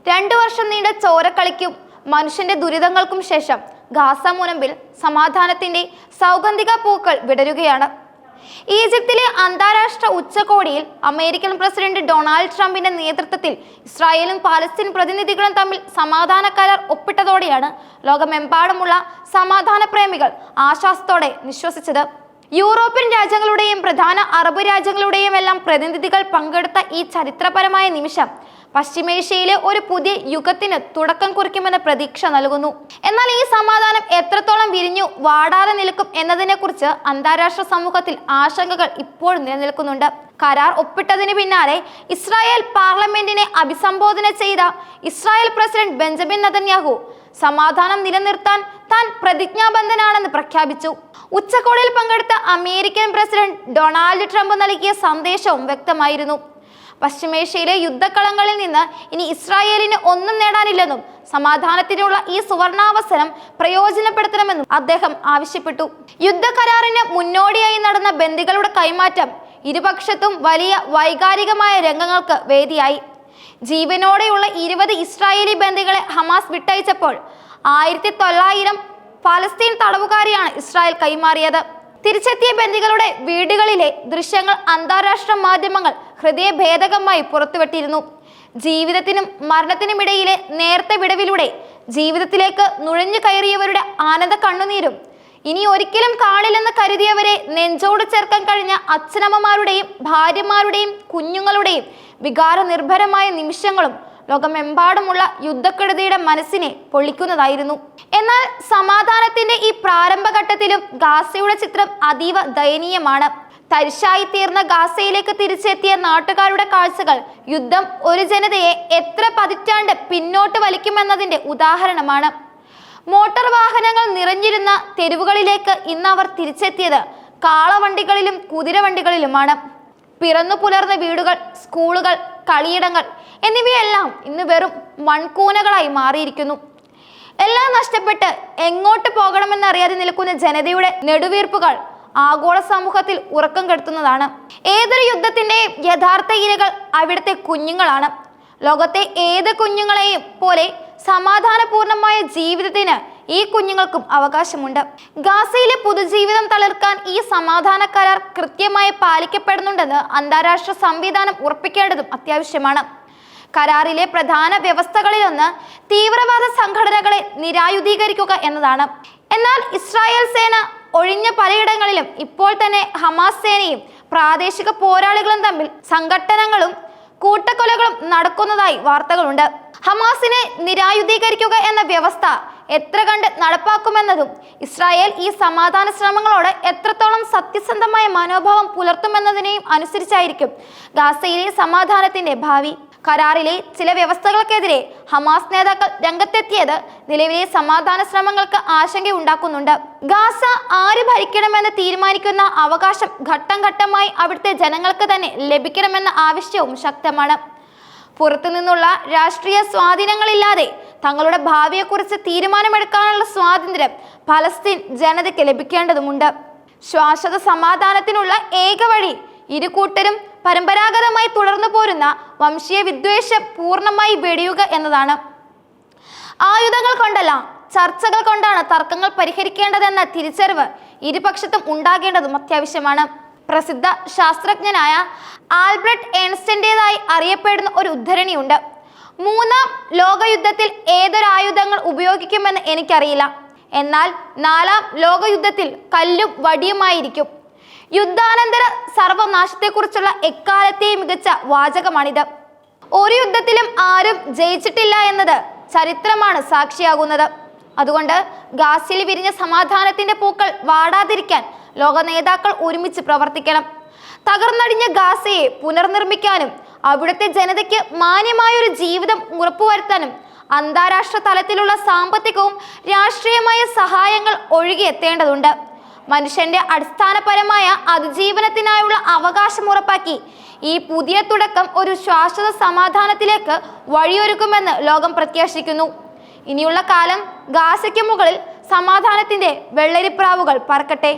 2 വർഷം നീണ്ട ചോരക്കളിക്കും മനുഷ്യന്റെ ദുരിതങ്ങൾക്കും ശേഷം ഗാസ മുനമ്പിൽ സമാധാനത്തിന്റെ സൗഗന്ധിക പൂക്കൾ വിടരുകയാണ്. ഈജിപ്തിലെ അന്താരാഷ്ട്ര ഉച്ചകോടിയിൽ അമേരിക്കൻ പ്രസിഡന്റ് ഡൊണാൾഡ് ട്രംപിന്റെ നേതൃത്വത്തിൽ ഇസ്രായേലും പാലസ്തീൻ പ്രതിനിധികളും തമ്മിൽ സമാധാന കരാർ ഒപ്പിട്ടതോടെയാണ് ലോകമെമ്പാടുമുള്ള സമാധാന പ്രേമികൾ ആശ്വാസത്തോടെ നിശ്വസിച്ചത്. യൂറോപ്യൻ രാജ്യങ്ങളുടെയും പ്രധാന അറബ് രാജ്യങ്ങളുടെയും എല്ലാം പ്രതിനിധികൾ പങ്കെടുത്ത ഈ ചരിത്രപരമായ നിമിഷം പശ്ചിമേഷ്യയിലെ ഒരു പുതിയ യുഗത്തിന് തുടക്കം കുറിക്കുമെന്ന പ്രതീക്ഷ നൽകുന്നു. എന്നാൽ ഈ സമാധാനം എത്രത്തോളം വിരിഞ്ഞു വാടാതെ നിൽക്കും എന്നതിനെക്കുറിച്ച് അന്താരാഷ്ട്ര സമൂഹത്തിൽ ആശങ്കകൾ ഇപ്പോഴും നിലനിൽക്കുന്നുണ്ട്. കരാർ ഒപ്പിട്ടതിന് പിന്നാലെ ഇസ്രായേൽ പാർലമെന്റിനെ അഭിസംബോധന ചെയ്ത ഇസ്രായേൽ പ്രസിഡന്റ് ബെഞ്ചമിൻ നെതന്യാഹു സമാധാനം നിലനിർത്താൻ താൻ പ്രതിജ്ഞാബദ്ധനാണെന്ന് പ്രഖ്യാപിച്ചു. ഉച്ചകോടിയിൽ പങ്കെടുത്ത അമേരിക്കൻ പ്രസിഡന്റ് ഡൊണാൾഡ് ട്രംപ് നൽകിയ സന്ദേശവും വ്യക്തമായിരുന്നു. പശ്ചിമേഷ്യയിലെ യുദ്ധക്കളങ്ങളിൽ നിന്ന് ഇനി ഇസ്രായേലിന് ഒന്നും നേടാനില്ലെന്നും സമാധാനത്തിനുള്ള ഈ സുവർണാവസരം പ്രയോജനപ്പെടുത്തണമെന്നും അദ്ദേഹം ആവശ്യപ്പെട്ടു. യുദ്ധ കരാറിന് മുന്നോടിയായി നടന്ന ബന്ദികളുടെ കൈമാറ്റം ഇരുപക്ഷത്തും വലിയ വൈകാരികമായ രംഗങ്ങൾക്ക് വേദിയായി. ജീവനോടെയുള്ള 20 ഇസ്രായേലി ബന്ദികളെ ഹമാസ് വിട്ടയച്ചപ്പോൾ 1900 പാലസ്തീൻ തടവുകാരെയാണ് ഇസ്രായേൽ കൈമാറിയത്. തിരിച്ചെത്തിയ ബന്ദികളുടെ വീടുകളിലെ ദൃശ്യങ്ങൾ അന്താരാഷ്ട്ര മാധ്യമങ്ങൾ ഹൃദയഭേദകമായി പുറത്തുവിട്ടിരുന്നു. ജീവിതത്തിനും മരണത്തിനുമിടയിലെ നേർത്ത വിടവിലൂടെ ജീവിതത്തിലേക്ക് നുഴഞ്ഞു കയറിയവരുടെ ആനന്ദ കണ്ണുനീരും ഇനി ഒരിക്കലും കാണില്ലെന്ന് കരുതിയവരെ നെഞ്ചോട് ചേർക്കാൻ കഴിഞ്ഞ അച്ഛനമ്മമാരുടെയും ഭാര്യമാരുടെയും കുഞ്ഞുങ്ങളുടെയും വികാര നിർഭരമായ നിമിഷങ്ങളും ലോകമെമ്പാടുമുള്ള യുദ്ധക്കെടുതിയുടെ മനസ്സിനെ പൊള്ളിക്കുന്നതായിരുന്നു. എന്നാൽ സമാധാനത്തിന്റെ ഈ പ്രാരംഭഘട്ടത്തിലും ഗാസയുടെ ചിത്രം അതീവ ദയനീയമാണ്. തരിശായി തീർന്ന ഗാസയിലേക്ക് തിരിച്ചെത്തിയ നാട്ടുകാരുടെ കാഴ്ചകൾ യുദ്ധം ഒരു ജനതയെ എത്ര പതിറ്റാണ്ട് പിന്നോട്ട് വലിക്കുമെന്നതിന്റെ ഉദാഹരണമാണ്. മോട്ടോർ വാഹനങ്ങൾ നിറഞ്ഞിരുന്ന തെരുവുകളിലേക്ക് ഇന്ന് അവർ തിരിച്ചെത്തിയത് കാളവണ്ടികളിലും കുതിരവണ്ടികളിലുമാണ്. പിറന്നു പുലർന്ന വീടുകൾ, സ്കൂളുകൾ, കളിയിടങ്ങൾ എന്നിവയെല്ലാം ഇന്ന് വെറും മൺകൂനകളായി മാറിയിരിക്കുന്നു. എല്ലാം നഷ്ടപ്പെട്ട് എങ്ങോട്ട് പോകണമെന്നറിയാതെ നിൽക്കുന്ന ജനതയുടെ നെടുവീർപ്പുകൾ ആഗോള സമൂഹത്തിൽ ഉറക്കം കെടുത്തുന്നതാണ്. ഏതൊരു യുദ്ധത്തിന്റെയും യഥാർത്ഥ ഇരകൾ അവിടുത്തെ കുഞ്ഞുങ്ങളാണ്. ലോകത്തെ ഏത് കുഞ്ഞുങ്ങളെയും പോലെ സമാധാനപൂർണമായ ജീവിതത്തിന് ഈ കുഞ്ഞുങ്ങൾക്കും അവകാശമുണ്ട്. ഗാസയിലെ പുതുജീവിതം തളിർക്കാൻ ഈ സമാധാന കരാർ കൃത്യമായി പാലിക്കപ്പെടുന്നുണ്ടെന്ന് അന്താരാഷ്ട്ര സംവിധാനം ഉറപ്പിക്കേണ്ടതും അത്യാവശ്യമാണ്. കരാറിലെ പ്രധാന വ്യവസ്ഥകളിലൊന്ന് തീവ്രവാദ സംഘടനകളെ നിരായുധീകരിക്കുക എന്നതാണ്. എന്നാൽ ഇസ്രായേൽ സേന ഒഴിഞ്ഞ പലയിടങ്ങളിലും ഇപ്പോൾ തന്നെ ഹമാസ് സേനയും പ്രാദേശിക പോരാളികളും തമ്മിൽ സംഘട്ടനങ്ങളും കൂട്ടക്കൊലകളും നടക്കുന്നതായി വാർത്തകളുണ്ട്. ഹമാസിനെ നിരായുധീകരിക്കുക എന്ന വ്യവസ്ഥ എത്ര കണ്ട് നടപ്പാക്കുമെന്നതും ഇസ്രായേൽ ഈ സമാധാന ശ്രമങ്ങളോട് എത്രത്തോളം സത്യസന്ധമായ മനോഭാവം പുലർത്തുമെന്നതിനെയും അനുസരിച്ചായിരിക്കും ഗാസയിലെ സമാധാനത്തിന്റെ ഭാവി. കരാറിലെ ചില വ്യവസ്ഥകൾക്കെതിരെ ഹമാസ് നേതാക്കൾ രംഗത്തെത്തിയത് നിലവിലെ സമാധാന ശ്രമങ്ങൾക്ക് ആശങ്കയുണ്ടാക്കുന്നുണ്ട്. ഗാസ ആര് ഭരിക്കണമെന്ന് തീരുമാനിക്കുന്ന അവകാശം ഘട്ടം ഘട്ടമായി അവിടുത്തെ ജനങ്ങൾക്ക് തന്നെ ലഭിക്കണമെന്ന ആവശ്യവും ശക്തമാണ്. പുറത്തുനിന്നുള്ള രാഷ്ട്രീയ സ്വാധീനങ്ങളില്ലാതെ തങ്ങളുടെ ഭാവിയെക്കുറിച്ച് തീരുമാനമെടുക്കാനുള്ള സ്വാതന്ത്ര്യം പലസ്തീൻ ജനതയ്ക്ക് ലഭിക്കേണ്ടതുണ്ട്. ശാശ്വത സമാധാനത്തിനുള്ള ഏക വഴി ഇരു കൂട്ടരും പരമ്പരാഗതമായി തുടർന്നു പോരുന്ന വംശീയ വിദ്വേഷം പൂർണ്ണമായി വെടിയുക എന്നതാണ്. ആയുധങ്ങൾ കൊണ്ടല്ല, ചർച്ചകൾ കൊണ്ടാണ് തർക്കങ്ങൾ പരിഹരിക്കേണ്ടതെന്ന തിരിച്ചറിവ് ഇരുപക്ഷത്തും ഉണ്ടാകേണ്ടതും അത്യാവശ്യമാണ്. പ്രസിദ്ധ ശാസ്ത്രജ്ഞനായ ആൽബർട്ട് ഐൻസ്റ്റൈൻ്റെതായി അറിയപ്പെടുന്ന ഒരു ഉദ്ധരണിയുണ്ട്. 3ാം ലോകയുദ്ധത്തിൽ ഏതൊരായുധങ്ങൾ ഉപയോഗിക്കുമെന്ന് എനിക്കറിയില്ല, എന്നാൽ 4ാം ലോകയുദ്ധത്തിൽ കല്ലും വടിയുമായിരിക്കും. യുദ്ധാനന്തര സർവനാശത്തെക്കുറിച്ചുള്ള എക്കാലത്തെയും മികച്ച വാചകമാണിത്. ഒരു യുദ്ധത്തിലും ആരും ജയിച്ചിട്ടില്ല എന്നത് ചരിത്രമാണ് സാക്ഷിയാകുന്നത്. അതുകൊണ്ട് ഗാസയിൽ വിരിഞ്ഞ സമാധാനത്തിന്റെ പൂക്കൾ വാടാതിരിക്കാൻ ലോക നേതാക്കൾ ഒരുമിച്ച് പ്രവർത്തിക്കണം. തകർന്നടിഞ്ഞ ഗാസയെ പുനർനിർമ്മിക്കാനും അവിടുത്തെ ജനതയ്ക്ക് മാന്യമായൊരു ജീവിതം ഉറപ്പുവരുത്താനും അന്താരാഷ്ട്ര തലത്തിലുള്ള സാമ്പത്തികവും രാഷ്ട്രീയമായ സഹായങ്ങൾ ഒഴുകിയെത്തേണ്ടതുണ്ട്. മനുഷ്യന്റെ അടിസ്ഥാനപരമായ അതിജീവനത്തിനായുള്ള അവകാശം ഉറപ്പാക്കി ഈ പുതിയ തുടക്കം ഒരു ശാശ്വത സമാധാനത്തിലേക്ക് വഴിയൊരുക്കുമെന്ന് ലോകം പ്രത്യാശിക്കുന്നു. ഇനിയുള്ള കാലം ഗാസയ്ക്ക് മുകളിൽ സമാധാനത്തിന്റെ വെള്ളരിപ്രാവുകൾ പറക്കട്ടെ.